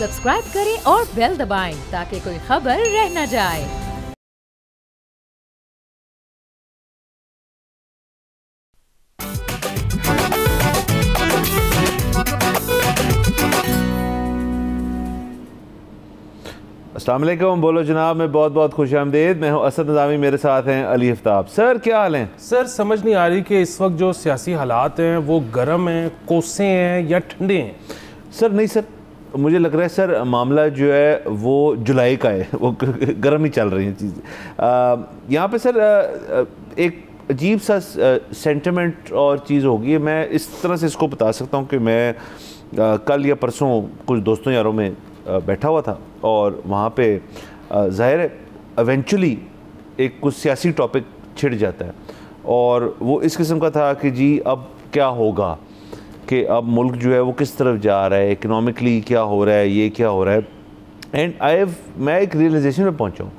Subscribe करें और bell दबाएं ताकि कोई खबर रह न जाए। अस्सलाम वालेकुम, बोलो जनाब, मैं बहुत बहुत खुश आमदीद। मैं हूँ असद निज़ामी, मेरे साथ हैं अली आफ्ताब। सर क्या हाल हैं? सर समझ नहीं आ रही कि इस वक्त जो सियासी हालात हैं वो गर्म हैं, कोसे हैं या ठंडे हैं? सर नहीं सर, मुझे लग रहा है सर मामला जो है वो जुलाई का है, वो गर्म ही चल रही हैं चीज़ें। यहाँ पे सर एक अजीब सा सेंटिमेंट और चीज़ होगी। मैं इस तरह से इसको बता सकता हूँ कि मैं कल या परसों कुछ दोस्तों यारों में बैठा हुआ था और वहाँ पे ज़ाहिर है इवेंचुअली एक कुछ सियासी टॉपिक छिड़ जाता है और वो इस किस्म का था कि जी अब क्या होगा, कि अब मुल्क जो है वो किस तरफ जा रहा है, इकोनॉमिकली क्या हो रहा है, ये क्या हो रहा है। एंड मैं एक रियलाइजेशन में पहुँचा हूँ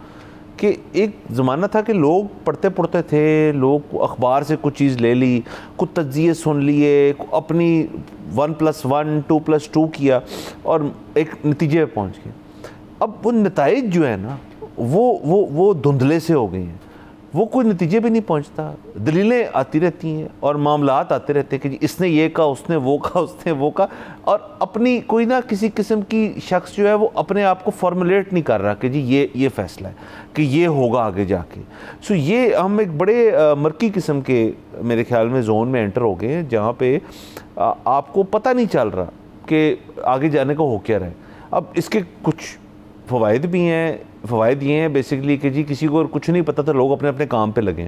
कि एक ज़माना था कि लोग पढ़ते पढ़ते थे, लोग अखबार से कुछ चीज़ ले ली, कुछ तज्ज़िये सुन लिए, अपनी 1+1 2+2 किया और एक नतीजे पे पहुंच गए। अब वो नताइज जो है ना वो धुंधले से हो गए हैं, वो कोई नतीजे भी नहीं पहुंचता। दलीलें आती रहती हैं और मामलात आते रहते हैं कि जी इसने ये कहा, उसने वो कहा, उसने वो कहा, और अपनी कोई ना किसी किस्म की शख्स जो है वो अपने आप को फॉर्मुलेट नहीं कर रहा कि जी ये फ़ैसला है कि ये होगा आगे जाके। सो ये हम एक बड़े मरकी किस्म के मेरे ख्याल में जोन में एंटर हो गए हैं जहाँ पे आपको पता नहीं चल रहा कि आगे जाने को हो क्या रहा है। अब इसके कुछ फ़वाइद भी हैं। फ़वाइद ये हैं बेसिकली कि जी किसी को कुछ नहीं पता तो लोग अपने अपने काम पे लगें।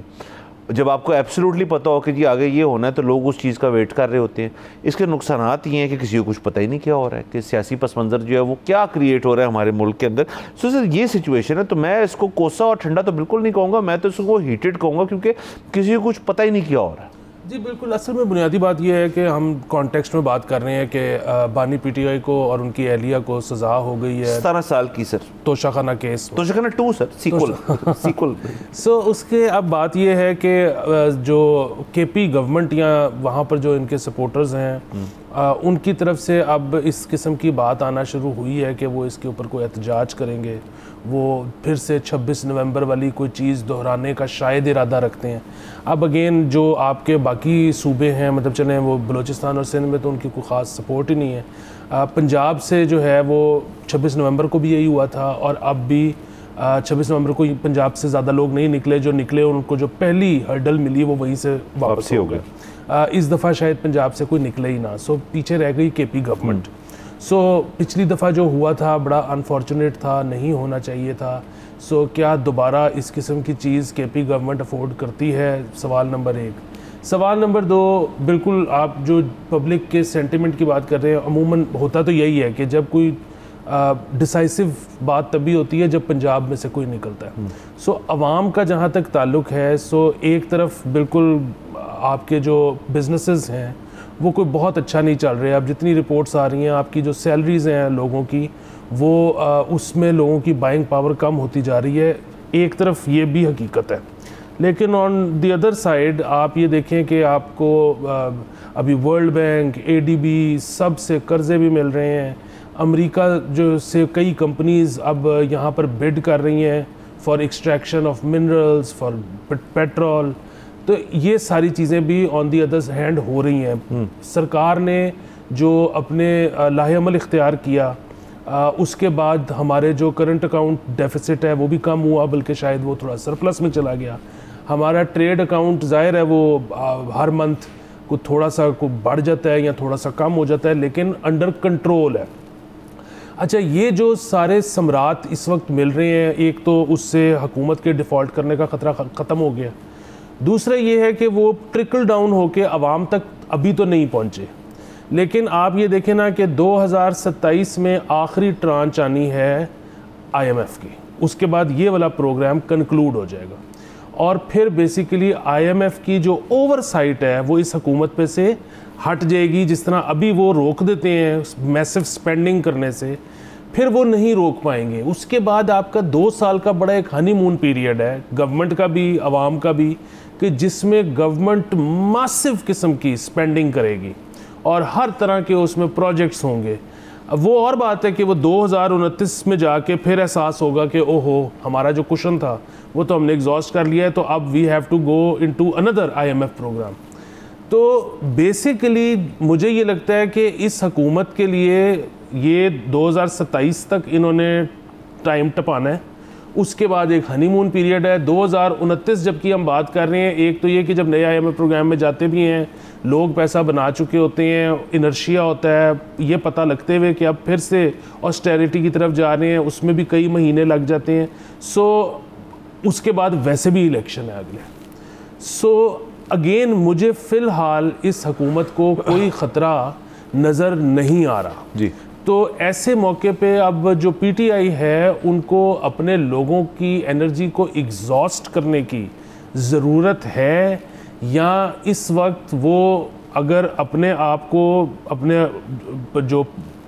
जब आपको एब्सोल्युटली पता हो कि जी आगे ये होना है तो लोग उस चीज़ का वेट कर रहे होते हैं। इसके नुकसानात ये हैं कि किसी को कुछ पता ही नहीं क्या हो रहा है, कि सियासी पस मंज़र जो है वो क्या क्रिएट हो रहा है हमारे मुल्क के अंदर। सो सर ये सिचुएशन है। तो मैं इसको कोसा और ठंडा तो बिल्कुल नहीं कहूँगा, मैं तो इसको हीटेड कहूँगा, क्योंकि किसी को कुछ पता ही नहीं क्या हो रहा है। जी बिल्कुल। असल में बुनियादी बात यह है कि हम कॉन्टेक्स्ट में बात कर रहे हैं कि बानी पीटीआई को और उनकी एहलिया को सज़ा हो गई है 17 साल की sir, Toshakhana case, Toshakhana 2 sir, sequel. So उसके अब बात यह है कि जो केपी गवर्नमेंट या वहाँ पर जो इनके सपोर्टर्स हैं उनकी तरफ से अब इस किस्म की बात आना शुरू हुई है कि वो इसके ऊपर कोई एहतजाज करेंगे, वो फिर से 26 नवंबर वाली कोई चीज़ दोहराने का शायद इरादा रखते हैं। अब अगेन जो आपके बाकी सूबे हैं, मतलब चलें वो बलूचिस्तान और सिंध में तो उनकी कोई ख़ास सपोर्ट ही नहीं है। पंजाब से जो है वो 26 नवंबर को भी यही हुआ था और अब भी 26 नवंबर को पंजाब से ज़्यादा लोग नहीं निकले। जो निकले उनको जो पहली हर्डल मिली वो वहीं से वापस हो गए। इस दफ़ा शायद पंजाब से कोई निकले ही ना, सो पीछे रह गई केपी गवर्नमेंट। सो पिछली दफ़ा जो हुआ था बड़ा अनफॉर्चुनेट था, नहीं होना चाहिए था। सो क्या दोबारा इस किस्म की चीज़ केपी गवर्नमेंट अफोर्ड करती है? सवाल नंबर 1। सवाल नंबर 2, बिल्कुल आप जो पब्लिक के सेंटिमेंट की बात कर रहे हैं, अमूमन होता तो यही है कि जब कोई डिसाइसिव बात तभी होती है जब पंजाब में से कोई निकलता है। सो अवाम का जहाँ तक ताल्लुक़ है, सो एक तरफ बिल्कुल आपके जो बिजनेसेस हैं वो कोई बहुत अच्छा नहीं चल रहे। अब जितनी रिपोर्ट्स आ रही हैं आपकी जो सैलरीज़ हैं लोगों की, वो उसमें लोगों की बाइंग पावर कम होती जा रही है। एक तरफ ये भी हकीकत है, लेकिन ऑन द अदर साइड आप ये देखें कि आपको अभी वर्ल्ड बैंक, ADB सब से कर्ज़े भी मिल रहे हैं। अमेरिका जो से कई कंपनीज़ अब यहाँ पर बिड कर रही हैं for extraction of minerals, for petrol. तो ये सारी चीज़ें भी ऑन दी अदर हैंड हो रही हैं। सरकार ने जो अपने लाहेअमल इख्तियार किया, उसके बाद हमारे जो करंट अकाउंट डेफिसिट है वो भी कम हुआ, बल्कि शायद वो थोड़ा सरप्लस में चला गया। हमारा ट्रेड अकाउंट ज़ाहिर है वो हर मंथ को थोड़ा सा को बढ़ जाता है या थोड़ा सा कम हो जाता है, लेकिन अंडर कंट्रोल है। अच्छा, ये जो सारे समरात इस वक्त मिल रहे हैं, एक तो उससे हुकूमत के डिफ़ॉल्ट करने का ख़तरा ख़त्म हो गया। दूसरा ये है कि वो ट्रिकल डाउन होके आवाम तक अभी तो नहीं पहुँचे। लेकिन आप ये देखें ना कि 2027 में आखिरी ट्रांच आनी है IMF की, उसके बाद ये वाला प्रोग्राम कंक्लूड हो जाएगा और फिर बेसिकली IMF की जो ओवरसाइट है वो इस हुकूमत पे से हट जाएगी। जिस तरह अभी वो रोक देते हैं मैसिव स्पेंडिंग करने से, फिर वो नहीं रोक पाएंगे। उसके बाद आपका 2 साल का बड़ा एक हनीमून पीरियड है, गवर्नमेंट का भी आवाम का भी, कि जिसमें गवर्नमेंट मासिव किस्म की स्पेंडिंग करेगी और हर तरह के उसमें प्रोजेक्ट्स होंगे। अब वो और बात है कि वो 2029 में जाके फिर एहसास होगा कि ओहो हमारा जो कुशन था वो तो हमने एग्जॉस्ट कर लिया है, तो अब we have to go into another IMF programme. तो बेसिकली मुझे ये लगता है कि इस हुकूमत के लिए ये 2027 तक इन्होंने टाइम टपाना है, उसके बाद एक हनीमून पीरियड है। 2029 जबकि हम बात कर रहे हैं, एक तो ये कि जब नए IMF प्रोग्राम में जाते भी हैं लोग पैसा बना चुके होते हैं, इनर्शिया होता है, ये पता लगते हुए कि अब फिर से ऑस्टेरिटी की तरफ जा रहे हैं, उसमें भी कई महीने लग जाते हैं। सो उसके बाद वैसे भी इलेक्शन है अगले। सो अगेन मुझे फ़िलहाल इस हुकूमत को कोई ख़तरा नज़र नहीं आ रहा जी। तो ऐसे मौके पे अब जो PTI है उनको अपने लोगों की एनर्जी को एग्जॉस्ट करने की ज़रूरत है, या इस वक्त वो अगर अपने आप को, अपने जो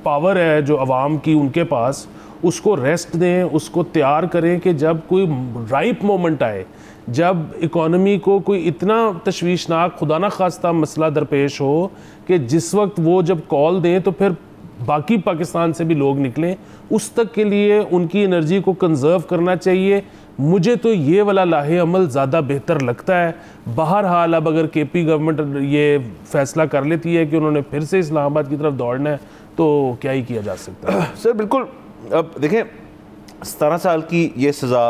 पावर है जो अवाम की उनके पास, उसको रेस्ट दें, उसको तैयार करें कि जब कोई राइप मोमेंट आए, जब इकोनॉमी को कोई इतना तशवीशनाक खुदा ना खास्ता मसला दरपेश हो कि जिस वक्त वो जब कॉल दें तो फिर बाकी पाकिस्तान से भी लोग निकलें, उस तक के लिए उनकी एनर्जी को कंजर्व करना चाहिए। मुझे तो ये वाला लाहे अमल ज़्यादा बेहतर लगता है। बहरहाल अब अगर KP गवर्नमेंट ये फ़ैसला कर लेती है कि उन्होंने फिर से इस्लामाबाद की तरफ दौड़ना है तो क्या ही किया जा सकता है। सर बिल्कुल, अब देखें 17 साल की ये सज़ा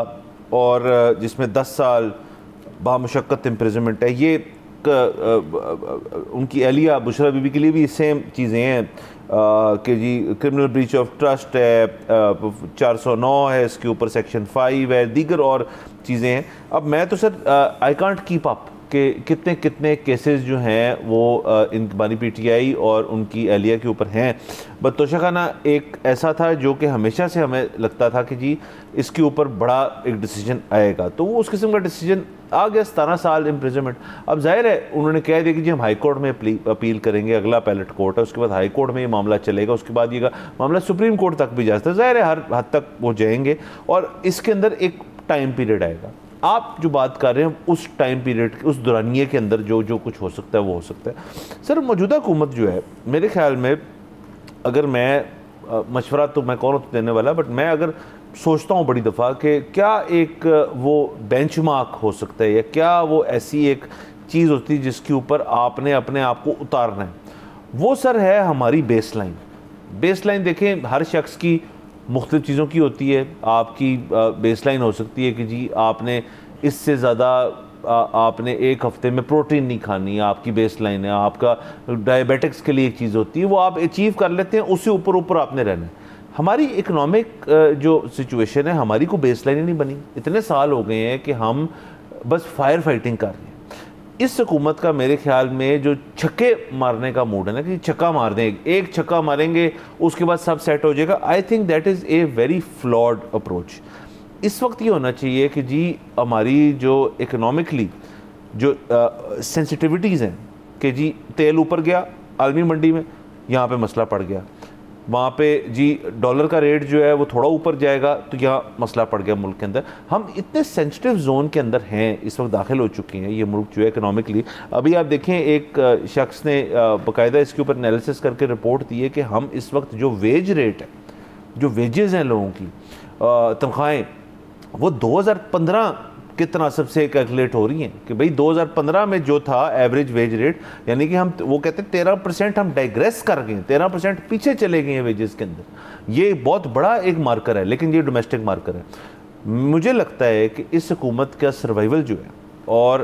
और जिसमें 10 साल बामुशक्कत इम्प्रिजनमेंट है, ये उनकी अहलिया बुशरा बीबी के लिए भी सेम चीज़ें हैं कि जी क्रिमिनल ब्रीच ऑफ ट्रस्ट है, 409 है, इसके ऊपर सेक्शन 5 है, दीगर और चीज़ें हैं। अब मैं तो sir I can't keep up कि कितने कितने केसेस जो हैं वो इन बानी PTI और उनकी अहलिया के ऊपर हैं। बतौशखाना एक ऐसा था जो कि हमेशा से हमें लगता था कि जी इसके ऊपर बड़ा एक डिसीजन आएगा, तो वो उस किस्म का डिसीजन आ गया, 17 साल इम्प्रिजनमेंट। अब जाहिर है उन्होंने कह दिया कि जी हम हाई कोर्ट में अपील करेंगे, अगला पैलेट कोर्ट है, उसके बाद हाई कोर्ट में ये मामला चलेगा, उसके बाद ये मामला सुप्रीम कोर्ट तक भी जा सकता है। जाहिर है हर हद तक वो जाएंगे और इसके अंदर एक टाइम पीरियड आएगा। आप जो बात कर रहे हैं उस टाइम पीरियड, उस दौरानिए के अंदर जो जो कुछ हो सकता है वो हो सकता है। सर मौजूदा हुकूमत जो है, मेरे ख्याल में अगर मैं मशवरा तो मैं कौन होता देने वाला, बट मैं अगर सोचता हूँ बड़ी दफ़ा कि क्या एक वो बेंचमार्क हो सकता है या क्या वो ऐसी एक चीज़ होती है जिसके ऊपर आपने अपने आप को उतारना है, वो सर है हमारी बेसलाइन। बेसलाइन देखें हर शख्स की मुख्तलिफ चीज़ों की होती है। आपकी बेसलाइन हो सकती है कि जी आपने इससे ज़्यादा आपने एक हफ्ते में प्रोटीन नहीं खानी, आपकी बेसलाइन है। आपका डायबिटिक्स के लिए एक चीज़ होती है, वो आप अचीव कर लेते हैं, उससे ऊपर ऊपर आपने रहना है। हमारी इकोनॉमिक जो सिचुएशन है, हमारी को बेसलाइन ही नहीं बनी। इतने साल हो गए हैं कि हम बस फायर फाइटिंग कर रहे हैं। इस हुकूमत का मेरे ख्याल में जो छक्के मारने का मूड है ना, कि छक्का मार दें, एक छक्का मारेंगे उसके बाद सब सेट हो जाएगा, I think that is a very flawed approach. इस वक्त ये होना चाहिए कि जी हमारी जो इकोनॉमिकली जो सेंसिटिविटीज़ हैं कि जी तेल ऊपर गया आलमी मंडी में, यहाँ पे मसला पड़ गया, वहाँ पे जी डॉलर का रेट जो है वो थोड़ा ऊपर जाएगा तो यहाँ मसला पड़ गया मुल्क के अंदर। हम इतने सेंसिटिव जोन के अंदर हैं, इस वक्त दाखिल हो चुके हैं ये मुल्क जो है इकोनॉमिकली। अभी आप देखें एक शख्स ने बाकायदा इसके ऊपर एनालिसिस करके रिपोर्ट दी है कि हम इस वक्त जो वेज रेट है, जो वेजेस हैं लोगों की तनख्वाहें, वो 2015 के तनासब से कैलकुलेट हो रही हैं कि भाई 2015 में जो था एवरेज वेज रेट, यानी कि हम वो कहते हैं 13% हम डाइग्रेस कर गए, 13% पीछे चले गए हैं वेजेस के अंदर। ये बहुत बड़ा एक मार्कर है, लेकिन ये डोमेस्टिक मार्कर है। मुझे लगता है कि इस हुकूमत का सर्वाइवल जो है और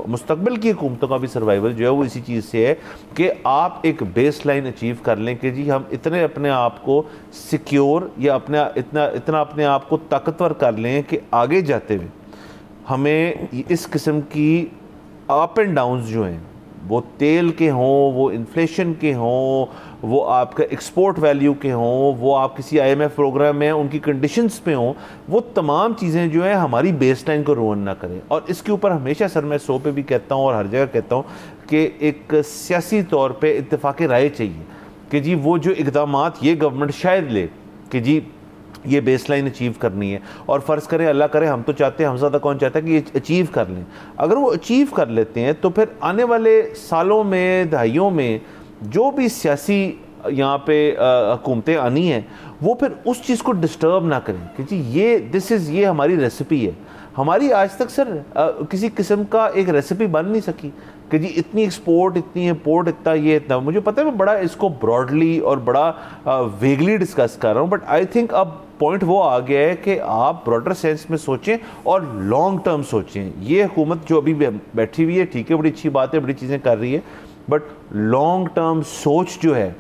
मुस्तकबिल की हुकूमतों का भी सर्वाइवल जो है वो इसी चीज़ से है कि आप एक बेस लाइन अचीव कर लें कि जी हम इतने अपने आप को सिक्योर या इतना अपने आप को ताकतवर कर लें कि आगे जाते हुए हमें इस किस्म की अप एंड डाउन्स जो हैं, वो तेल के हों, वो इन्फ्लेशन के हों, वो आपका एक्सपोर्ट वैल्यू के हों, वो आप किसी IMF प्रोग्राम में उनकी कंडीशंस पे हों, वो तमाम चीज़ें जो है हमारी बेसलाइन को रुइन ना करें। और इसके ऊपर हमेशा सर मैं शो पे भी कहता हूँ और हर जगह कहता हूँ कि एक सियासी तौर पे इत्तेफाक राय चाहिए कि जी वो जो इक़दामात ये गवर्नमेंट शायद ले कि जी ये बेसलाइन अचीव करनी है, और फ़र्ज़ करें अल्लाह करे हम तो चाहते हैं, हम ज़्यादा कौन चाहता है कि ये अचीव कर लें। अगर वो अचीव कर लेते हैं तो फिर आने वाले सालों में, दहाइयों में जो भी सियासी यहाँ पे हुकूमतें आनी हैं वो फिर उस चीज़ को डिस्टर्ब ना करें कि जी ये हमारी रेसिपी है। हमारी आज तक सर किसी किस्म का एक रेसिपी बन नहीं सकी कि जी इतनी एक्सपोर्ट, इतनी इंपोर्ट, इतना ये इतना। मुझे पता है मैं बड़ा इसको ब्रॉडली और बड़ा वेगली डिस्कस कर रहा हूँ, बट आई थिंक अब पॉइंट वो आ गया है कि आप ब्रॉडर सेंस में सोचें और लॉन्ग टर्म सोचें। ये हुकूमत जो अभी बैठी हुई है ठीक है, बड़ी अच्छी बात है, बड़ी चीज़ें कर रही है, बट लॉन्ग टर्म सोच जो है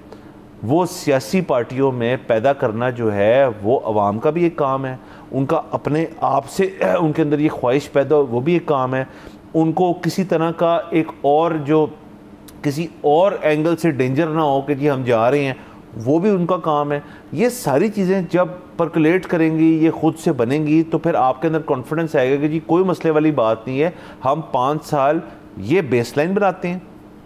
वो सियासी पार्टियों में पैदा करना जो है वो अवाम का भी एक काम है। उनका अपने आप से उनके अंदर ये ख्वाहिश पैदा हो वो भी एक काम है। उनको किसी तरह का एक और जो किसी और एंगल से डेंजर ना हो कि जी हम जा रहे हैं, वो भी उनका काम है। ये सारी चीज़ें जब परकुलेट करेंगी, ये खुद से बनेंगी, तो फिर आपके अंदर कॉन्फिडेंस आएगा कि जी कोई मसले वाली बात नहीं है। हम 5 साल ये बेसलाइन बनाते हैं,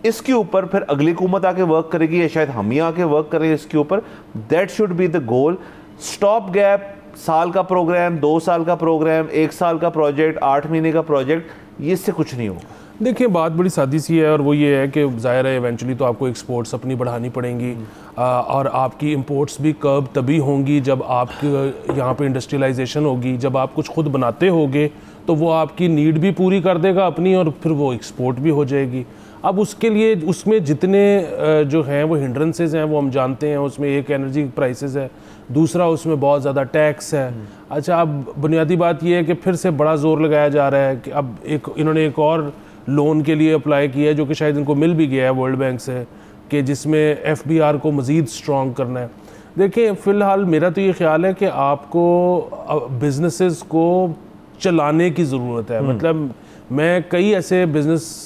इसके ऊपर फिर अगली हुकूमत आके वर्क करेगी या शायद हम ही आके वर्क करें इसके ऊपर। That should be the goal. Stop gap, साल का प्रोग्राम, 2 साल का प्रोग्राम, 1 साल का प्रोजेक्ट, 8 महीने का प्रोजेक्ट, ये इससे कुछ नहीं होगा। देखिए बात बड़ी सादी सी है और वो ये है कि ज़ाहिर है इवेंचुअली तो आपको एक्सपोर्ट्स अपनी बढ़ानी पड़ेंगी और आपकी इंपोर्ट्स भी कर्ब तभी होंगी जब आपके यहाँ पे इंडस्ट्रियलाइजेशन होगी। जब आप कुछ खुद बनाते होगे तो वो आपकी नीड भी पूरी कर देगा अपनी और फिर वो एक्सपोर्ट भी हो जाएगी। अब उसके लिए उसमें जितने जो हैं वो हिंड्रेंसेस हैं वो हम जानते हैं। उसमें एक एनर्जी प्राइसेस है, दूसरा उसमें बहुत ज़्यादा टैक्स है। अच्छा, अब बुनियादी बात ये है कि फिर से बड़ा ज़ोर लगाया जा रहा है कि अब इन्होंने एक और लोन के लिए अप्लाई किया है जो कि शायद इनको मिल भी गया है वर्ल्ड बैंक से, कि जिसमें FBR को मज़ीद स्ट्रॉन्ग करना है। देखिए फ़िलहाल मेरा तो ये ख्याल है कि आपको बिजनेसेस को चलाने की ज़रूरत है। मतलब मैं कई ऐसे बिज़नेस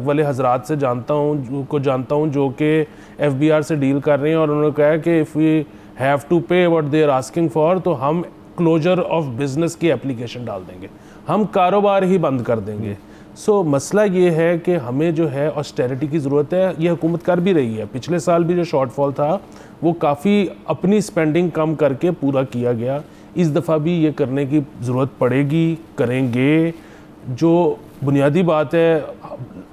वाले हजरात से जानता हूँ जो कि FBR से डील कर रहे हैं और उन्होंने कहा है कि if we have to pay what they are asking for, तो हम क्लोजर ऑफ बिज़नेस की एप्लीकेशन डाल देंगे, हम कारोबार ही बंद कर देंगे। सो मसला ये है कि हमें जो है ऑस्टेरिटी की ज़रूरत है। ये हुकूमत कर भी रही है। पिछले साल भी जो शॉर्टफॉल था वो काफ़ी अपनी स्पेंडिंग कम करके पूरा किया गया। इस दफ़ा भी ये करने की ज़रूरत पड़ेगी, करेंगे। जो बुनियादी बात है,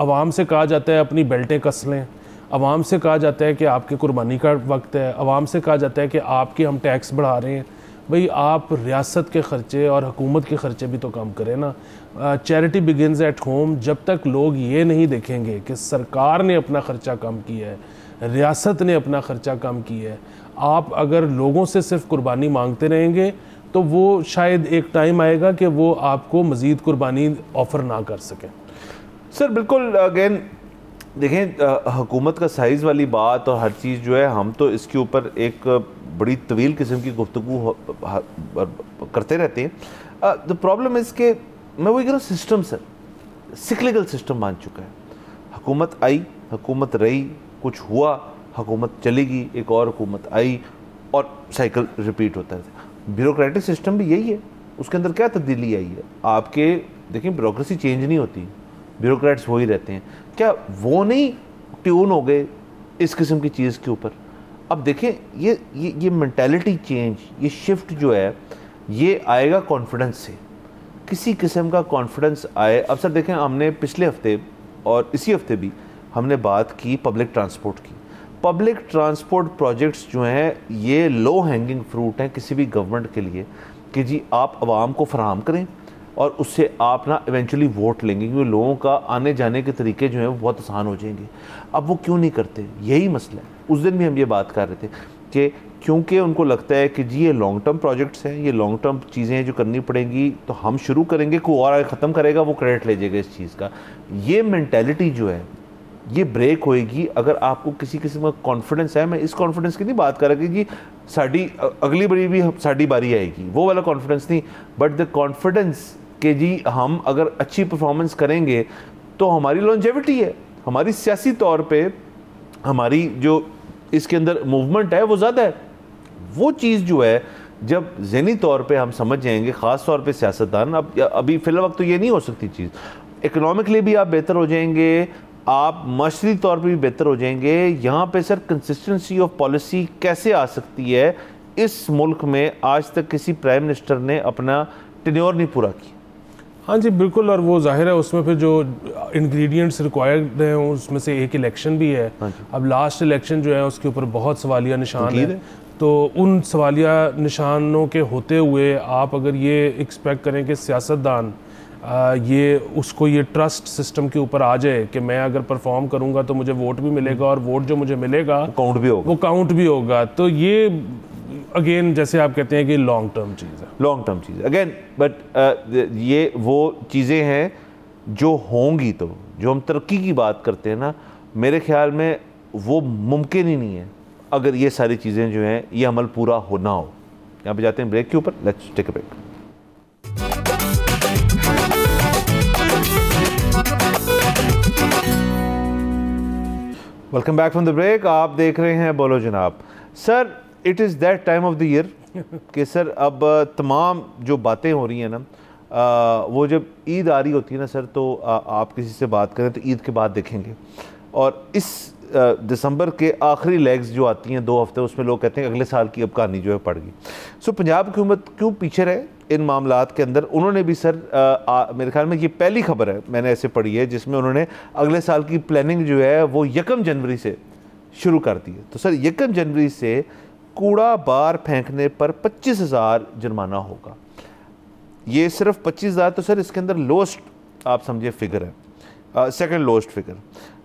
आवाम से कहा जाता है अपनी बेल्टें कस लें, आवाम से कहा जाता है कि आपके कुर्बानी का वक्त है, आवाम से कहा जाता है कि आपके हम टैक्स बढ़ा रहे हैं। भाई आप रियासत के ख़र्चे और हुकूमत के ख़र्चे भी तो कम करें ना। Charity begins at home. जब तक लोग ये नहीं देखेंगे कि सरकार ने अपना ख़र्चा कम किया है, रियासत ने अपना ख़र्चा कम किया है, आप अगर लोगों से सिर्फ कुर्बानी मांगते रहेंगे तो वो शायद एक टाइम आएगा कि वो आपको मज़ीद कुर्बानी ऑफ़र ना कर सकें। सर बिल्कुल, अगेन देखें हुकूमत का साइज़ वाली बात और हर चीज़ जो है, हम तो इसके ऊपर एक बड़ी तवील किस्म की गुफ्तगू करते रहते हैं। द प्रॉब्लम इज़ के मैं वही कह रहा हूँ, सिस्टम सर सिक्लिकल सिस्टम बन चुका है। हुकूमत आई, हुकूमत रही, कुछ हुआ, हुकूमत चलेगी, एक और हुकूमत आई और साइकिल रिपीट होता है। ब्यूरोक्रेटिक सिस्टम भी यही है। उसके अंदर क्या तब्दीली आई है? आपके देखिए ब्यूरोक्रेसी चेंज नहीं होती, ब्यूरोक्रेट्स वही रहते हैं। क्या वो नहीं ट्यून हो गए इस किस्म की चीज़ के ऊपर? अब देखें ये मेंटालिटी चेंज, ये शिफ्ट जो है ये आएगा कॉन्फिडेंस से। किसी किस्म का कॉन्फिडेंस आए। अब सर देखें, हमने पिछले हफ्ते और इसी हफ्ते भी हमने बात की पब्लिक ट्रांसपोर्ट की। पब्लिक ट्रांसपोर्ट प्रोजेक्ट्स जो हैं ये लो हैंगिंग फ्रूट हैं किसी भी गवर्नमेंट के लिए कि जी आप आवाम को फराहम करें और उससे आप ना इवेंचुअली वोट लेंगे, क्योंकि लोगों का आने जाने के तरीके जो हैं वो बहुत आसान हो जाएंगे। अब वो क्यों नहीं करते? यही मसला है। उस दिन भी हम ये बात कर रहे थे कि क्योंकि उनको लगता है कि जी ये लॉन्ग टर्म प्रोजेक्ट्स हैं, ये लॉन्ग टर्म चीज़ें हैं जो करनी पड़ेंगी, तो हम शुरू करेंगे, कोई और आगे ख़त्म करेगा, वो क्रेडिट ले जाएगा इस चीज़ का। ये मेंटालिटी जो है ये ब्रेक होएगी अगर आपको किसी किस्म का कॉन्फिडेंस है। मैं इस कॉन्फिडेंस की नहीं बात कर रहा कि जी साड़ी अगली बारी भी साड़ी बारी आएगी, वो वाला कॉन्फिडेंस नहीं, बट द कॉन्फिडेंस कि जी हम अगर अच्छी परफॉर्मेंस करेंगे तो हमारी लॉन्जेविटी है, हमारी सियासी तौर पे हमारी जो इसके अंदर मूवमेंट है वो ज़्यादा है। वो चीज़ जो है जब ज़हनी तौर पे हम समझ जाएंगे, ख़ास तौर पे सियासतदान, अब अभी फ़िलहाल वक्त तो ये नहीं हो सकती चीज़। इकोनॉमिकली भी आप बेहतर हो जाएंगे, आप माशरी तौर पे भी बेहतर हो जाएंगे। यहाँ पे सर कंसिस्टेंसी ऑफ पॉलिसी कैसे आ सकती है? इस मुल्क में आज तक किसी प्राइम मिनिस्टर ने अपना टेन्योर नहीं पूरा किया। हाँ जी बिल्कुल, और वो जाहिर है उसमें फिर जो इंग्रेडिएंट्स रिक्वायर्ड हैं उसमें से एक इलेक्शन भी है। अब लास्ट इलेक्शन जो है उसके ऊपर बहुत सवालिया निशान है, तो उन सवालिया निशानों के होते हुए आप अगर ये एक्सपेक्ट करें कि सियासतदान ये उसको ये ट्रस्ट सिस्टम के ऊपर आ जाए कि मैं अगर परफॉर्म करूंगा तो मुझे वोट भी मिलेगा और वोट जो मुझे मिलेगा वो काउंट भी होगा, तो ये अगेन जैसे आप कहते हैं कि लॉन्ग टर्म चीज़ है, long term cheese again. But ये वो चीज़ें हैं जो होंगी, तो जो हम तरक्की की बात करते हैं ना, मेरे ख्याल में वो मुमकिन ही नहीं है अगर ये सारी चीज़ें जो हैं ये अमल पूरा होना हो। यहाँ पे जाते हैं ब्रेक के ऊपर, let's take a break. Welcome back from the break. आप देख रहे हैं बोलो जनाब। Sir, it is that time of the year कि सर अब तमाम जो बातें हो रही हैं ना, वो जब ईद आ रही होती है ना सर, तो आप किसी से बात करें तो ईद के बाद देखेंगे, और इस दिसंबर के आखिरी लेग्स जो आती हैं 2 हफ्ते, उसमें लोग कहते हैं अगले साल की अब कहानी जो है पड़ गई। सो पंजाब हुकूमत क्यों पीछे रहे इन मामलात के अंदर? उन्होंने भी सर मेरे ख्याल में ये पहली खबर है मैंने ऐसे पढ़ी है जिसमें उन्होंने अगले साल की प्लानिंग जो है वो 1 जनवरी से शुरू कर दी है। तो सर 1 जनवरी से कूड़ा बाहर फेंकने पर 25,000 जुर्माना होगा। ये सिर्फ 25,000 तो सर इसके अंदर लोएस्ट आप समझिए फिगर है, सेकंड लोएस्ट फिगर।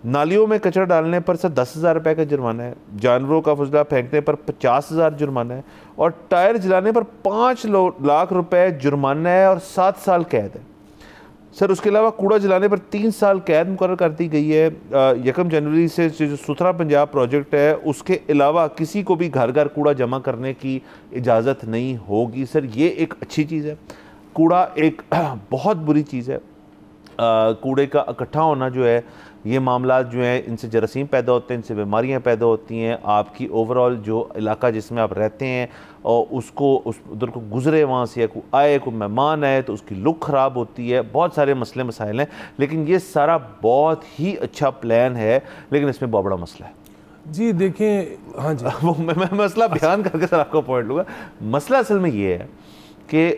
नालियों में कचरा डालने पर सर 10,000 रुपये का जुर्माना है, जानवरों का फजला फेंकने पर 50,000 जुर्माना है, और टायर जलाने पर 5 लाख रुपए जुर्माना है और 7 साल कैद है। सर उसके अलावा कूड़ा जलाने पर 3 साल कैद मुकर्रर कर दी गई है। 1 जनवरी से जो सुथरा पंजाब प्रोजेक्ट है उसके अलावा किसी को भी घर घर कूड़ा जमा करने की इजाज़त नहीं होगी। सर ये एक अच्छी चीज़ है। कूड़ा एक बहुत बुरी चीज़ है। कूड़े का इकट्ठा होना जो है, ये मामला जो हैं इनसे जरासीम पैदा होते हैं, इनसे बीमारियां पैदा होती हैं। आपकी ओवरऑल जो इलाका जिसमें आप रहते हैं और उसको उधर को गुजरे वहाँ से, या कोई आए, कोई मेहमान आए तो उसकी लुक ख़राब होती है। बहुत सारे मसले मसाइल हैं, लेकिन ये सारा बहुत ही अच्छा प्लान है, लेकिन इसमें बहुत बड़ा मसला है। जी देखें, हाँ जी वो मैं मसला बयान करके सर आपको पॉइंट लूँगा। मसला असल में ये है कि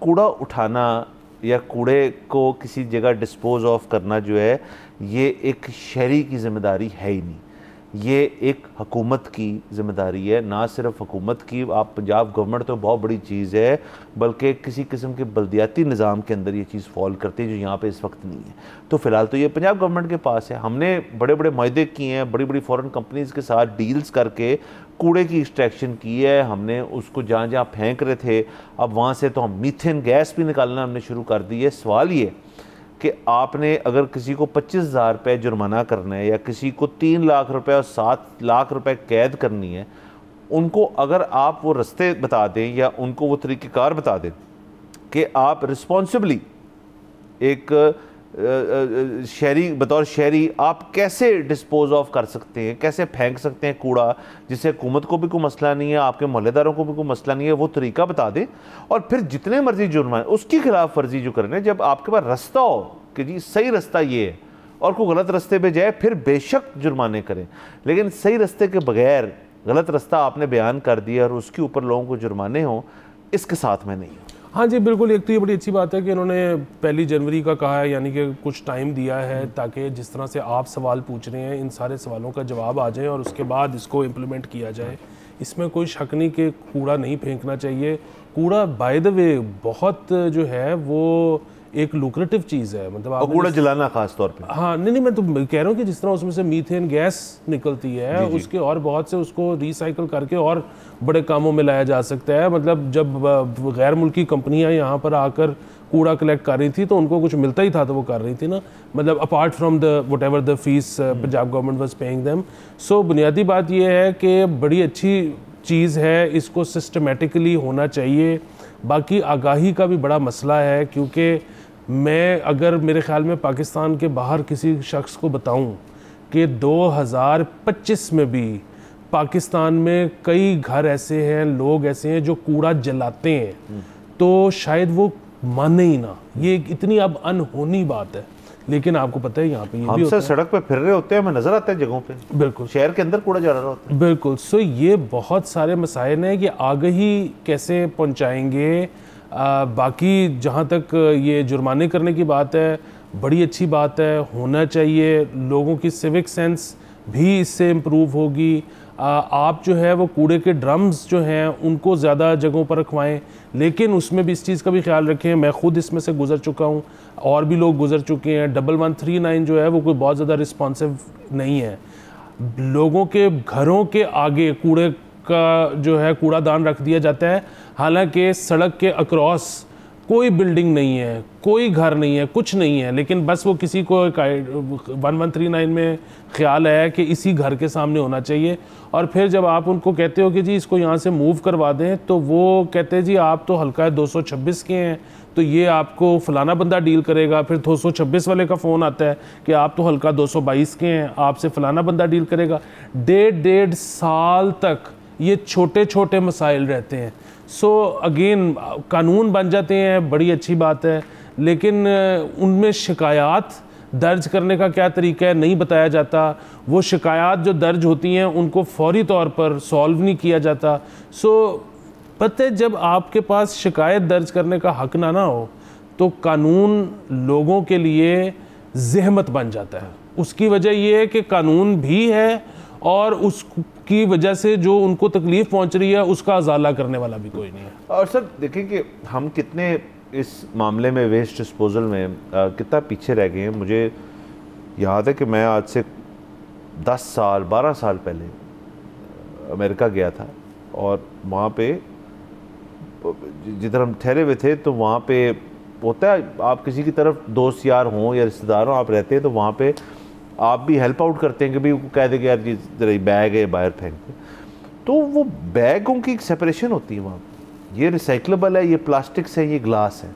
कूड़ा उठाना या कूड़े को किसी जगह डिस्पोज ऑफ करना जो है, ये एक शहरी की ज़िम्मेदारी है ही नहीं, ये एक हुकूमत की ज़िम्मेदारी है। ना सिर्फ हुकूमत की, आप पंजाब गवर्नमेंट तो बहुत बड़ी चीज़ है, बल्कि किसी किस्म के बल्दियाती निज़ाम के अंदर ये चीज़ फॉल करती है जो यहाँ पे इस वक्त नहीं है। तो फ़िलहाल तो ये पंजाब गवर्नमेंट के पास है। हमने बड़े बड़े मायदे किए हैं, बड़ी बड़ी फ़ॉरेन कंपनीज़ के साथ डील्स करके कूड़े की एक्सट्रैक्शन की है। हमने उसको जहाँ जहाँ फेंक रहे थे, अब वहाँ से तो हम मीथेन गैस भी निकालना हमने शुरू कर दी है। सवाल ये कि आपने अगर किसी को 25,000 रुपये जुर्माना करना है, या किसी को 3 लाख रुपए और 7 लाख रुपए कैद करनी है, उनको अगर आप वो रास्ते बता दें या उनको वो तरीक़ेकार बता दें कि आप रिस्पॉन्सिबली एक शहरी, बतौर शहरी आप कैसे डिस्पोज ऑफ कर सकते हैं, कैसे फेंक सकते हैं कूड़ा जिससे हुकूमत को भी कोई मसला नहीं है, आपके मोहल्लेदारों को भी कोई मसला नहीं है, वो तरीका बता दें। और फिर जितने मर्जी जुर्माने, उसकी खिलाफ वर्जी जो करने, जब आपके पास रास्ता हो कि जी सही रास्ता ये है और कोई गलत रास्ते पे जाए, फिर बेशक जुर्माने करें, लेकिन सही रास्ते के बगैर गलत रास्ता आपने बयान कर दिया और उसके ऊपर लोगों को जुर्माने हों, इसके साथ में नहीं हो। हाँ जी बिल्कुल। एक तो ये बड़ी अच्छी बात है कि इन्होंने 1 जनवरी का कहा है, यानी कि कुछ टाइम दिया है ताकि जिस तरह से आप सवाल पूछ रहे हैं इन सारे सवालों का जवाब आ जाए और उसके बाद इसको इम्प्लीमेंट किया जाए। इसमें कोई शक नहीं कि कूड़ा नहीं फेंकना चाहिए। कूड़ा बाय द वे बहुत जो है वो एक लुक्रेटिव चीज़ है, मतलब आप कूड़ा जलाना खास तौर पे। हाँ नहीं मैं तो कह रहा हूँ कि जिस तरह उसमें से मीथेन गैस निकलती है, उसके और बहुत से उसको रिसाइकल करके और बड़े कामों में लाया जा सकता है। मतलब जब गैर मुल्की कंपनियां यहाँ पर आकर कूड़ा कलेक्ट कर रही थी तो उनको कुछ मिलता ही था तो वो कर रही थी ना, मतलब apart from the whatever the fees Punjab government was paying them. So बुनियादी बात यह है कि बड़ी अच्छी चीज़ है, इसको सिस्टमेटिकली होना चाहिए। बाकी आगाही का भी बड़ा मसला है, क्योंकि मैं अगर मेरे ख्याल में पाकिस्तान के बाहर किसी शख्स को बताऊं कि 2025 में भी पाकिस्तान में कई घर ऐसे हैं, लोग ऐसे हैं जो कूड़ा जलाते हैं, तो शायद वो माने ही ना। ये इतनी अब अनहोनी बात है, लेकिन आपको पता है यहाँ पे ये भी होता है। सड़क पे फिर रहे होते हैं, हमें नजर आता है जगहों पे, बिल्कुल शहर के अंदर कूड़ा जला रहा होता है। बिल्कुल। सो ये बहुत सारे मसाइल हैं कि आगाही कैसे पहुँचाएंगे। बाकी जहाँ तक ये जुर्माने करने की बात है, बड़ी अच्छी बात है, होना चाहिए। लोगों की सिविक सेंस भी इससे इम्प्रूव होगी। आप जो है वो कूड़े के ड्रम्स जो हैं उनको ज़्यादा जगहों पर रखवाएं, लेकिन उसमें भी इस चीज़ का भी ख्याल रखें। मैं ख़ुद इसमें से गुज़र चुका हूँ और भी लोग गुज़र चुके हैं। 1139 जो है वो कोई बहुत ज़्यादा रिस्पॉन्सिव नहीं है। लोगों के घरों के आगे कूड़े का जो है कूड़ादान रख दिया जाता है, हालांकि सड़क के अक्रॉस कोई बिल्डिंग नहीं है, कोई घर नहीं है, कुछ नहीं है, लेकिन बस वो किसी को 1139 में ख्याल है कि इसी घर के सामने होना चाहिए। और फिर जब आप उनको कहते हो कि जी इसको यहाँ से मूव करवा दें, तो वो कहते हैं जी आप तो हल्का 226 के हैं, तो ये आपको फलाना बंदा डील करेगा। फिर 226 वाले का फ़ोन आता है कि आप तो हल्का 222 के हैं, आपसे फलाना बंदा डील करेगा। 1.5 साल तक ये छोटे छोटे मसाइल रहते हैं। सो अगेन कानून बन जाते हैं, बड़ी अच्छी बात है, लेकिन उनमें शिकायत दर्ज करने का क्या तरीका है नहीं बताया जाता। वो शिकायत जो दर्ज होती हैं उनको फौरी तौर पर सॉल्व नहीं किया जाता। सो पता है, जब आपके पास शिकायत दर्ज करने का हक ना हो तो कानून लोगों के लिए ज़हमत बन जाता है। उसकी वजह ये है कि कानून भी है और उसकी वजह से जो उनको तकलीफ़ पहुंच रही है उसका अजाला करने वाला भी कोई नहीं है। और सर देखें कि हम कितने इस मामले में वेस्ट डिस्पोजल में कितना पीछे रह गए हैं। मुझे याद है कि मैं आज से 10 साल 12 साल पहले अमेरिका गया था और वहाँ पे जिधर हम ठहरे हुए थे तो वहाँ पे होता है आप किसी की तरफ दोस्त यार हों या रिश्तेदार हों आप रहते हैं तो वहाँ पे आप भी हेल्प आउट करते हैं कि भाई वो कह दे कि यार ये जरा बैग है बाहर फेंक दे, तो वो बैगों की एक सेपरेशन होती है वहाँ। ये रिसाइकलेबल है, ये प्लास्टिक से, ये ग्लास है।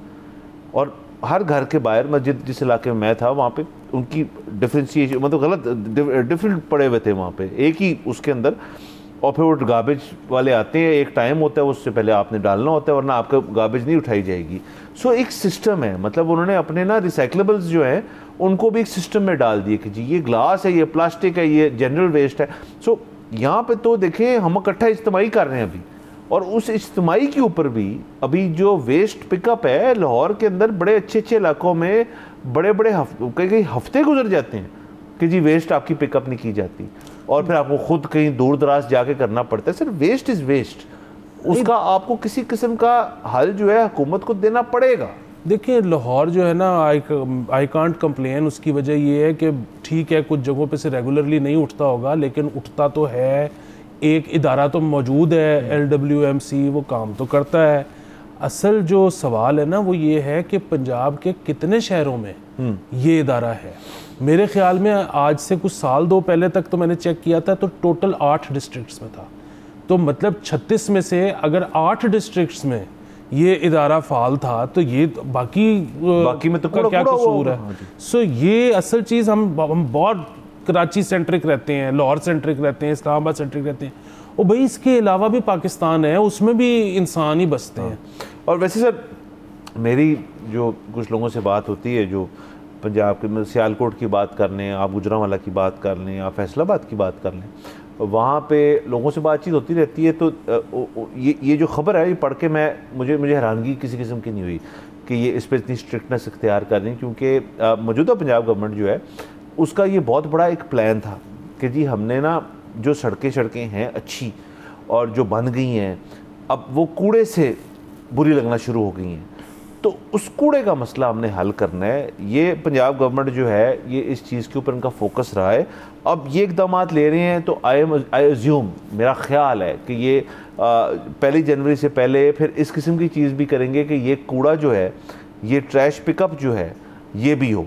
और हर घर के बाहर मैं जिस इलाके में मैं था वहाँ पे उनकी डिफ्रेंशिएशन मतलब गलत डिफरेंट पड़े हुए थे वहाँ पे एक ही उसके अंदर। और फिर वो गार्बेज वाले आते हैं, एक टाइम होता है उससे पहले आपने डालना होता है वरना आपका गार्बेज नहीं उठाई जाएगी। सो एक सिस्टम है, मतलब उन्होंने अपने ना रिसाइकलेबल्स जो हैं उनको भी एक सिस्टम में डाल दिए कि जी ये ग्लास है, ये प्लास्टिक है, ये जनरल वेस्ट है। सो यहाँ पे तो देखें हम इकट्ठा इस्तेमाल कर रहे हैं अभी, और उस इस्तेमाल के ऊपर भी अभी जो वेस्ट पिकअप है लाहौर के अंदर बड़े अच्छे अच्छे इलाकों में बड़े बड़े कई हफ्ते गुजर जाते हैं कि जी वेस्ट आपकी पिकअप नहीं की जाती और फिर आपको खुद कहीं दूर दराज जाके करना पड़ता है। सर वेस्ट इज़ वेस्ट, उसका आपको किसी किस्म का हल जो है हुकूमत को देना पड़ेगा। देखिए लाहौर जो है ना, आई कांट कंप्लेन। उसकी वजह ये है कि ठीक है कुछ जगहों पे से रेगुलरली नहीं उठता होगा, लेकिन उठता तो है। एक इदारा तो मौजूद है LWMC, वो काम तो करता है। असल जो सवाल है ना वो ये है कि पंजाब के कितने शहरों में ये इदारा है। मेरे ख्याल में आज से कुछ साल दो पहले तक तो मैंने चेक किया था तो टोटल 8 डिस्ट्रिक्ट्स में था। तो मतलब 36 में से अगर 8 डिस्ट्रिक्ट्स में ये इदारा फाल था तो ये बाकी में तो क्या कसूर है। सो ये असल चीज़ हम बहुत कराची सेंट्रिक रहते हैं, लाहौर सेंट्रिक रहते हैं, इस्लामाबाद सेंट्रिक रहते हैं। और भाई इसके अलावा भी पाकिस्तान है, उसमें भी इंसान ही बसते हैं। और वैसे सर मेरी जो कुछ लोगों से बात होती है जो पंजाब के, सियालकोट की बात कर लें, आप गुजरांवाला की बात कर लें, आप फैसलाबाद की बात कर लें, वहाँ पे लोगों से बातचीत होती रहती है। तो ये जो खबर है ये पढ़ के मुझे हैरानगी किसी किस्म की नहीं हुई कि ये इस पर इतनी स्ट्रिक्टनेस इख्तियार कर रही, क्योंकि मौजूदा पंजाब गवर्नमेंट जो है उसका ये बहुत बड़ा एक प्लान था कि जी हमने ना जो सड़कें हैं अच्छी और जो बन गई हैं अब वो कूड़े से बुरी लगना शुरू हो गई हैं, तो उस कूड़े का मसला हमने हल करना है। ये पंजाब गवर्नमेंट जो है ये इस चीज़ के ऊपर इनका फोकस रहा है। अब ये इक़दामात ले रहे हैं तो आई अज्यूम, मेरा ख्याल है कि ये 1 जनवरी से पहले फिर इस किस्म की चीज़ भी करेंगे कि ये कूड़ा जो है, ये ट्रैश पिकअप जो है ये भी हो।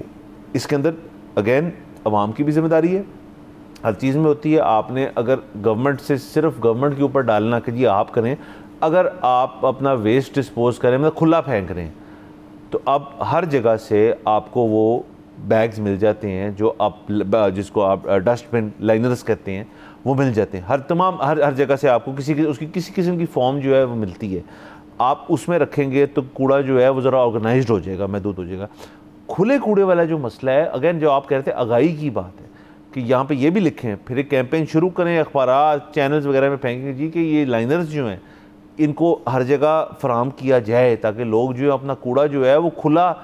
इसके अंदर अगेन अवाम की भी जिम्मेदारी है, हर चीज़ में होती है। आपने अगर गवर्नमेंट से सिर्फ गवर्नमेंट के ऊपर डालना कि जी आप करें, अगर आप अपना वेस्ट डिस्पोज करें मतलब खुला फेंक रहे हैं तो अब हर जगह से आपको वो बैग्स मिल जाते हैं जो आप जिसको आप डस्टबिन लाइनर्स कहते हैं वो मिल जाते हैं। हर जगह से आपको उसकी किसी किस्म की फॉर्म जो है वो मिलती है। आप उसमें रखेंगे तो कूड़ा जो है वो ज़रा ऑर्गेनाइज्ड हो जाएगा, महदूद हो जाएगा। खुले कूड़े वाला जो मसला है, अगेन जो आप कह रहे थे आगाही की बात है कि यहाँ पे ये भी लिखें, फिर एक कैंपेन शुरू करें, अखबार चैनल्स वगैरह में फेंकेंगे जी कि ये लाइनर्स जो हैं इनको हर जगह फराम किया जाए ताकि लोग जो है अपना कूड़ा जो है वो खुला,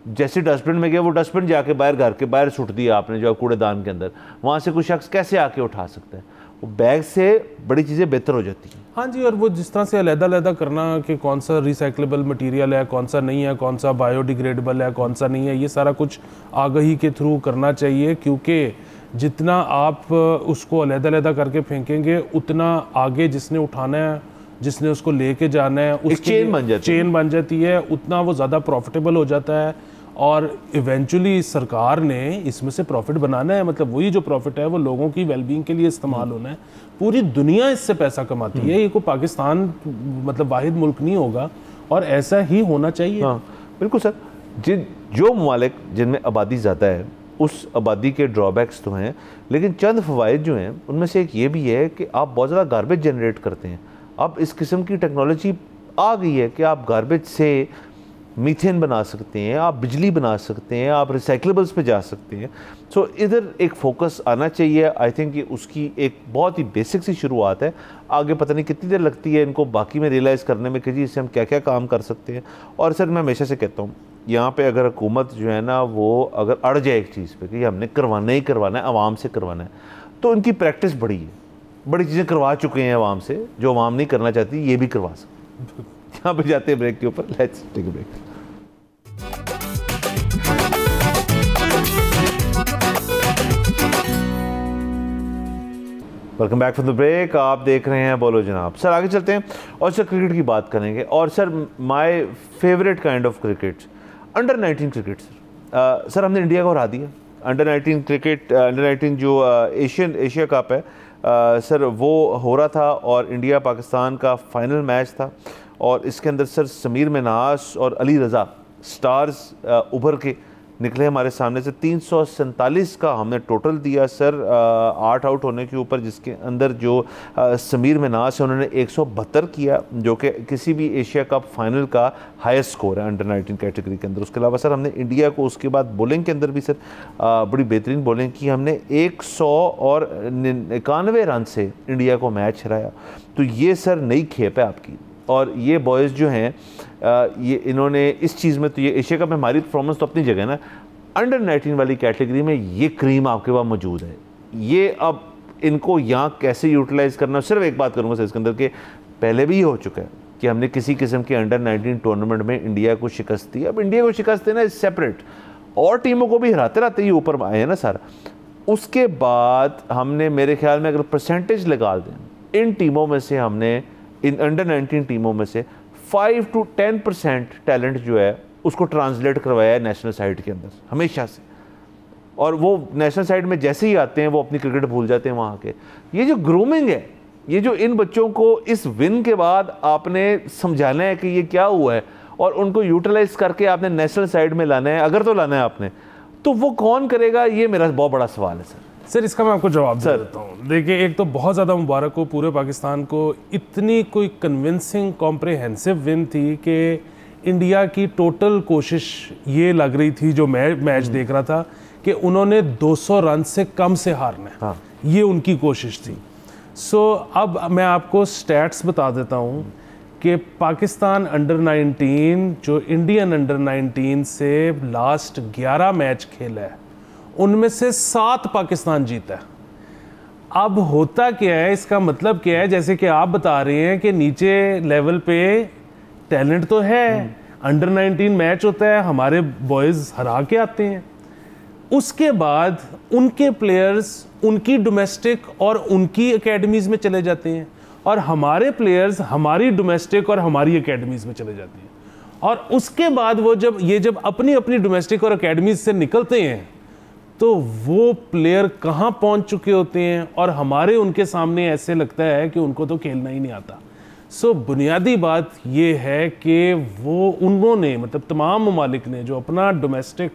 जैसे डस्टबिन में गया वो डस्टबिन जाके बाहर घर के बाहर सुट दिया आपने जो है कूड़ेदान के अंदर, वहाँ से कोई शख्स कैसे आके उठा सकता है? वो बैग से बड़ी चीज़ें बेहतर हो जाती हैं। हाँ जी, और वो जिस तरह से अलग-अलग करना कि कौन सा रिसाइक्लेबल मटेरियल है, कौन सा नहीं है, कौन सा बायोडिग्रेडेबल है, कौन सा नहीं है, ये सारा कुछ आगाही के थ्रू करना चाहिए, क्योंकि जितना आप उसको अलग-अलग करके फेंकेंगे उतना आगे जिसने उठाना है, जिसने उसको लेके जाना है, उसकी चेन बन जाती है, उतना वो ज़्यादा प्रॉफिटेबल हो जाता है और इवेंचुअली सरकार ने इसमें से प्रॉफिट बनाना है। मतलब वही जो प्रॉफिट है वो लोगों की वेलबींग के लिए इस्तेमाल होना है। पूरी दुनिया इससे पैसा कमाती है, ये कोई पाकिस्तान मतलब वाहिद मुल्क नहीं होगा और ऐसा ही होना चाहिए। हाँ बिल्कुल सर। जो ममालिक जिनमें आबादी ज़्यादा है उस आबादी के ड्रॉबैक्स तो हैं, लेकिन चंद फ़वाइद जो हैं उनमें से एक ये भी है कि आप बहुत ज़्यादा गार्बेज जनरेट करते हैं। अब इस किस्म की टेक्नोलॉजी आ गई है कि आप गार्बेज से मीथेन बना सकते हैं, आप बिजली बना सकते हैं, आप रिसाइक्लेबल्स पे जा सकते हैं। सो इधर एक फोकस आना चाहिए। आई थिंक ये उसकी एक बहुत ही बेसिक सी शुरुआत है। आगे पता नहीं कितनी देर लगती है इनको बाकी में रियलाइज़ करने में कि जी इससे हम क्या क्या काम कर सकते हैं। और सर मैं हमेशा से कहता हूँ यहाँ पे अगर हुकूमत जो है ना वो अगर अड़ जाए एक चीज़ पे कि हमने करवाना ही करवाना है, आवाम से करवाना है, तो उनकी प्रैक्टिस बड़ी है, बड़ी चीज़ें करवा चुके हैं आवाम से, जो आवाम नहीं करना चाहती ये भी करवा सकते। यहाँ पे जाते हैं ब्रेक के ऊपर, let's take a break. Welcome back from the break. आप देख रहे हैं बोलो जनाब। सर आगे चलते हैं और सर क्रिकेट की बात करेंगे। और sir my favourite kind of cricket under 19 cricket. Sir हमने इंडिया को हरा दिया अंडर 19 क्रिकेट। अंडर 19 जो एशिया कप है सर वो हो रहा था और इंडिया पाकिस्तान का फाइनल मैच था और इसके अंदर सर समीर मिन्हास और अली रज़ा स्टार्स उभर के निकले हमारे सामने से। 347 का हमने टोटल दिया सर 8 आउट होने के ऊपर, जिसके अंदर जो समीर मिन्हास है उन्होंने 172 किया जो कि किसी भी एशिया कप फाइनल का हाईएस्ट स्कोर है अंडर 19 कैटेगरी के अंदर। उसके अलावा सर हमने इंडिया को उसके बाद बॉलिंग के अंदर भी सर बड़ी बेहतरीन बॉलिंग की। हमने 191 रन से इंडिया को मैच हराया। तो ये सर नई खेप है आपकी। और ये बॉयज़ जो हैं ये इन्होंने इस चीज़ में तो ये एशिया कप में हमारी परफॉर्मेंस तो अपनी जगह ना, अंडर 19 वाली कैटेगरी में ये क्रीम आपके पास मौजूद है। ये अब इनको यहाँ कैसे यूटिलाइज़ करना, सिर्फ एक बात करूँगा सर इसके अंदर के पहले भी ये हो चुका है कि हमने किसी किस्म के अंडर 19 टूर्नामेंट में इंडिया को शिकस्त दी। अब इंडिया को शिकस्त देना इस सेपरेट, और टीमों को भी हराते रहते ही ऊपर आए हैं ना सारा। उसके बाद हमने मेरे ख्याल में अगर परसेंटेज लगा दें इन टीमों में से, हमने इन अंडर 19 टीमों में से 5 to 10% टैलेंट जो है उसको ट्रांसलेट करवाया है नेशनल साइड के अंदर हमेशा से। और वो नेशनल साइड में जैसे ही आते हैं वो अपनी क्रिकेट भूल जाते हैं वहाँ के। ये जो ग्रूमिंग है, ये जो इन बच्चों को इस विन के बाद आपने समझाना है कि ये क्या हुआ है और उनको यूटिलाइज करके आपने नेशनल साइड में लाना है, अगर तो लाना है आपने, तो वो कौन करेगा, ये मेरा बहुत बड़ा सवाल है सर। इसका मैं आपको जवाब दे देता हूँ। देखिए, एक तो बहुत ज़्यादा मुबारक हो पूरे पाकिस्तान को, इतनी कोई कन्विंसिंग कॉम्प्रिहेंसिव विन थी कि इंडिया की टोटल कोशिश ये लग रही थी, जो मैच देख रहा था, कि उन्होंने 200 रन से कम से हारना है। हाँ। ये उनकी कोशिश थी। सो अब मैं आपको स्टैट्स बता देता हूँ कि पाकिस्तान अंडर 19 जो इंडियन अंडर 19 से लास्ट 11 मैच खेला है उनमें से 7 पाकिस्तान जीता है। अब होता क्या है, इसका मतलब क्या है, जैसे कि आप बता रहे हैं कि नीचे लेवल पे टैलेंट तो है, अंडर 19 मैच होता है, हमारे बॉयज़ हरा के आते हैं, उसके बाद उनके प्लेयर्स उनकी डोमेस्टिक और उनकी एकेडमीज़ में चले जाते हैं और हमारे प्लेयर्स हमारी डोमेस्टिक और हमारी एकेडमीज़ में चले जाते हैं। और उसके बाद वो जब अपनी अपनी डोमेस्टिक और एकेडमीज़ से निकलते हैं तो वो प्लेयर कहाँ पहुँच चुके होते हैं और हमारे उनके सामने ऐसे लगता है कि उनको तो खेलना ही नहीं आता। सो बुनियादी बात ये है कि वो उन्होंने मतलब तमाम ममालिक ने जो अपना डोमेस्टिक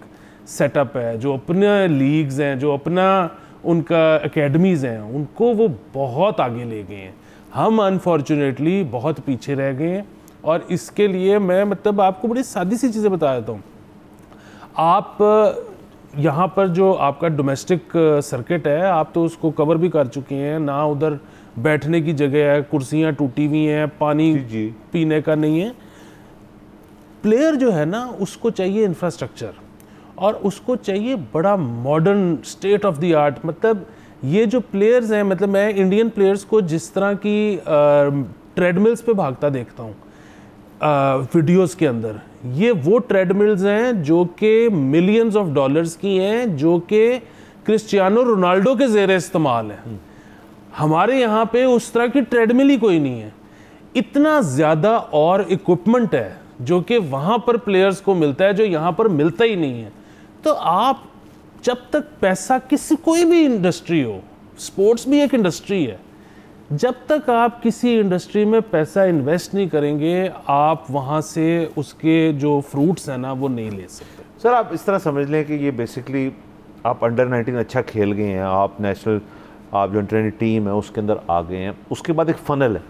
सेटअप है, जो अपने लीग्स हैं, जो अपना उनका एकेडमीज़ हैं, उनको वो बहुत आगे ले गए हैं। हम अनफॉर्चुनेटली बहुत पीछे रह गए हैं। और इसके लिए मैं मतलब आपको बड़ी सादी सी चीज़ें बता देता हूँ। आप यहाँ पर जो आपका डोमेस्टिक सर्किट है, आप तो उसको कवर भी कर चुके हैं ना, उधर बैठने की जगह है, कुर्सियाँ टूटी हुई हैं, पानी जी। पीने का नहीं है। प्लेयर जो है ना उसको चाहिए इंफ्रास्ट्रक्चर और उसको चाहिए बड़ा modern state of the art. मतलब ये जो प्लेयर्स हैं, मतलब मैं इंडियन प्लेयर्स को जिस तरह की ट्रेडमिल्स पे भागता देखता हूँ वीडियोस के अंदर, ये वो ट्रेडमिल्स हैं जो कि मिलियंस ऑफ डॉलर्स की हैं, जो कि क्रिस्टियानो रोनाल्डो के ज़ेरे इस्तेमाल है। हमारे यहाँ पे उस तरह की ट्रेडमिल ही कोई नहीं है। इतना ज़्यादा और इक्विपमेंट है जो कि वहाँ पर प्लेयर्स को मिलता है, जो यहाँ पर मिलता ही नहीं है। तो आप जब तक पैसा, किसी कोई भी इंडस्ट्री हो, स्पोर्ट्स भी एक इंडस्ट्री है, जब तक आप किसी इंडस्ट्री में पैसा इन्वेस्ट नहीं करेंगे, आप वहाँ से उसके जो फ्रूट्स हैं ना वो नहीं ले सकते। सर आप इस तरह समझ लें कि ये बेसिकली आप अंडर 19 अच्छा खेल गए हैं, आप नेशनल, आप जो अंडर टीम है उसके अंदर आ गए हैं, उसके बाद एक फ़नल है,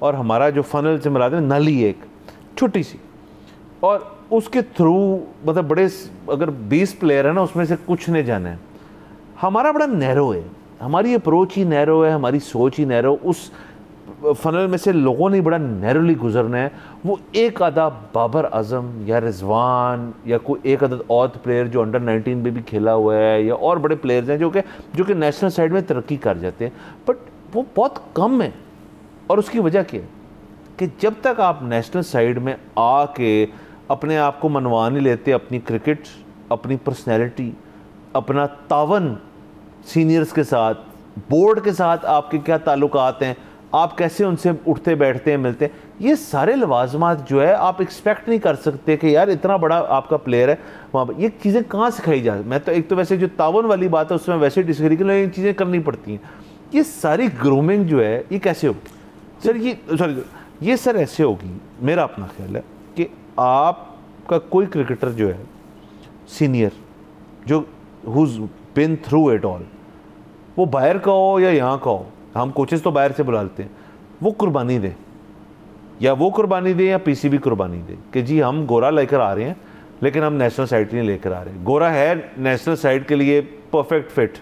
और हमारा जो फ़नल से मिलाते हैं नली एक छोटी सी, और उसके थ्रू मतलब बड़े, अगर 20 प्लेयर है ना उसमें से कुछ ने जाना है। हमारा बड़ा नैरो है, हमारी अप्रोच ही नैरो है, हमारी सोच ही नैरो, उस फनल में से लोगों ने बड़ा नैरोली गुजरना है। वो एक आधा बाबर आजम या रिजवान या कोई एक आधा और प्लेयर जो अंडर 19 में भी खेला हुआ है, या और बड़े प्लेयर्स हैं जो कि नेशनल साइड में तरक्की कर जाते हैं, बट वो बहुत कम है। और उसकी वजह क्या है कि जब तक आप नेशनल साइड में आके अपने आप को मनवा नहीं लेते, अपनी क्रिकेट, अपनी पर्सनैलिटी, अपना तावन सीनियर्स के साथ, बोर्ड के साथ आपके क्या ताल्लुकात हैं, आप कैसे उनसे उठते बैठते हैं, मिलते हैं, ये सारे लवाजमात जो है आप एक्सपेक्ट नहीं कर सकते कि यार इतना बड़ा आपका प्लेयर है वहाँ पर, ये चीज़ें कहाँ सिखाई जा। मैं तो एक तो वैसे जो तावन वाली बात है उसमें वैसे डिसएग्री कर, ये चीज़ें करनी पड़ती हैं। ये सारी ग्रूमिंग जो है ये कैसे होगी सर? ये सर ऐसे होगी, मेरा अपना ख्याल है कि आपका कोई क्रिकेटर जो है सीनियर, जो whose been through it all, वो बाहर का हो या यहाँ का हो, हम कोचेस तो बाहर से बुला लेते हैं, वो कुर्बानी दे, या वो कुर्बानी दे या पीसीबी कुर्बानी दे कि जी हम गोरा लेकर आ रहे हैं लेकिन हम नेशनल साइड नहीं लेकर आ रहे हैं। गोरा है नेशनल साइड के लिए परफेक्ट फिट,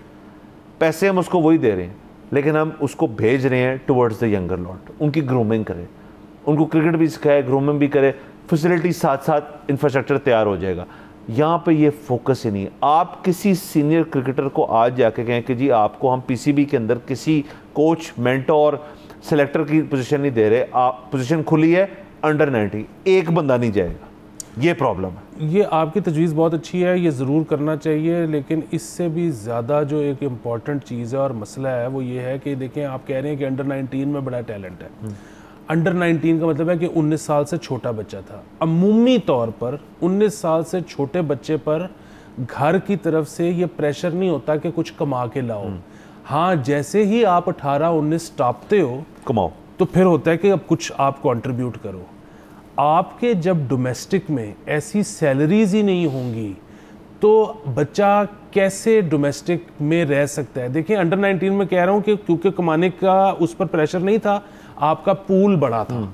पैसे हम उसको वही दे रहे हैं, लेकिन हम उसको भेज रहे हैं टुवर्ड्स द यंगर लॉट। उनकी ग्रूमिंग करें, उनको क्रिकेट भी सिखाए, ग्रूमिंग भी करे, फैसिलिटी साथ साथ इंफ्रास्ट्रक्चर तैयार हो जाएगा। यहाँ पे ये फोकस ही नहीं। आप किसी सीनियर क्रिकेटर को आज जाके कहें कि जी आपको हम पीसीबी के अंदर किसी कोच, मेंटोर, सेलेक्टर की पोजीशन नहीं दे रहे, आप पोजीशन खुली है अंडर 19, एक बंदा नहीं जाएगा, ये प्रॉब्लम है। ये आपकी तजवीज़ बहुत अच्छी है, ये ज़रूर करना चाहिए, लेकिन इससे भी ज़्यादा जो एक इम्पॉर्टेंट चीज़ है और मसला है वो ये है कि देखें, आप कह रहे हैं कि अंडर 19 में बड़ा टैलेंट है। अंडर 19 का मतलब है कि 19 साल से छोटा बच्चा था। अमूमी तौर पर 19 साल से छोटे बच्चे पर घर की तरफ से ये प्रेशर नहीं होता कि कुछ कमा के लाओ। हाँ, जैसे ही आप 18-19 टापते हो कमाओ, तो फिर होता है कि अब कुछ आप कंट्रीब्यूट करो। आपके जब डोमेस्टिक में ऐसी सैलरीज ही नहीं होंगी तो बच्चा कैसे डोमेस्टिक में रह सकता है? देखिए, अंडर 19 में कह रहा हूँ कि क्योंकि कमाने का उस पर प्रेशर नहीं था, आपका पूल बड़ा था।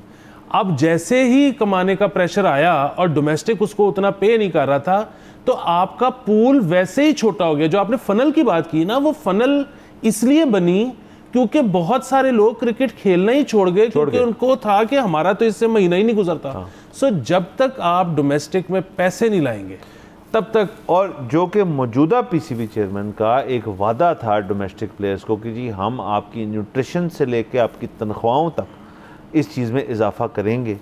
अब जैसे ही कमाने का प्रेशर आया और डोमेस्टिक उसको उतना पे नहीं कर रहा था, तो आपका पूल वैसे ही छोटा हो गया। जो आपने फनल की बात की ना, वो फनल इसलिए बनी क्योंकि बहुत सारे लोग क्रिकेट खेलना ही छोड़ गए, क्योंकि उनको था कि हमारा तो इससे महीना ही नहीं गुजरता। सो जब तक आप डोमेस्टिक में पैसे नहीं लाएंगे तब तक। और जो कि मौजूदा पीसीबी चेयरमैन का एक वादा था डोमेस्टिक प्लेयर्स को कि जी हम आपकी न्यूट्रिशन से लेके आपकी तनख्वाहों तक इस चीज़ में इजाफा करेंगे,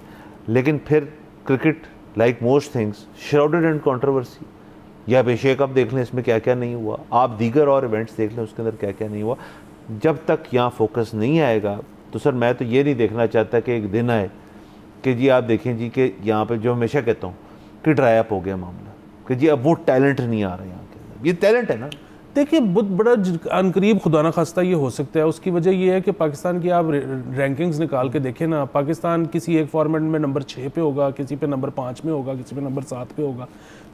लेकिन फिर cricket like most things shrouded and controversy. या बेशक आप देख लें इसमें क्या क्या नहीं हुआ, आप दीगर और इवेंट्स देख लें उसके अंदर क्या क्या नहीं हुआ। जब तक यहाँ फोकस नहीं आएगा तो सर मैं तो ये नहीं देखना चाहता कि एक दिन आए कि जी आप देखें जी कि यहाँ पे जो हमेशा कहता हूँ कि ड्राई अप हो गया मामला, कि जी अब वो टैलेंट नहीं आ रहा यहाँ के अंदर। ये टैलेंट है ना। देखिए, बहुत बड़ा अनकरीब खुदा ना खास्ता ये हो सकता है। उसकी वजह ये है कि पाकिस्तान की आप रैंकिंग्स निकाल के देखें ना, पाकिस्तान किसी एक फॉर्मेट में नंबर 6 पे होगा, किसी पे नंबर 5 में होगा, किसी पे नंबर 7 पे होगा।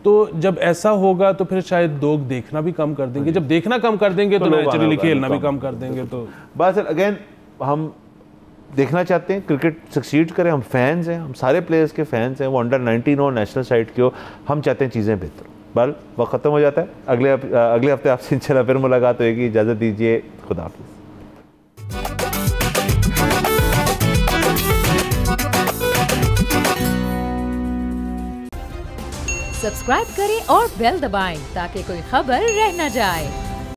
तो जब ऐसा होगा तो फिर शायद लोग देखना भी कम कर देंगे। जब देखना कम कर देंगे तो नेचुरली खेलना भी कम कर देंगे। तो बस सर अगेन हम देखना चाहते हैं क्रिकेट सक्सीड करे, हम फैंस हैं, हम सारे प्लेयर्स के फैंस हैं, वो अंडर 19 हो, नेशनल साइड के हो, हम चाहते हैं चीज़ें बेहतर। बल वक्त ख़त्म हो जाता है। अगले हफ्ते आपसे इंशाल्लाह फिर मुलाकात होगी। इजाज़त दीजिए, खुदा हाफिज़। सब्सक्राइब करें और बेल दबाएं ताकि कोई खबर रह न जाए।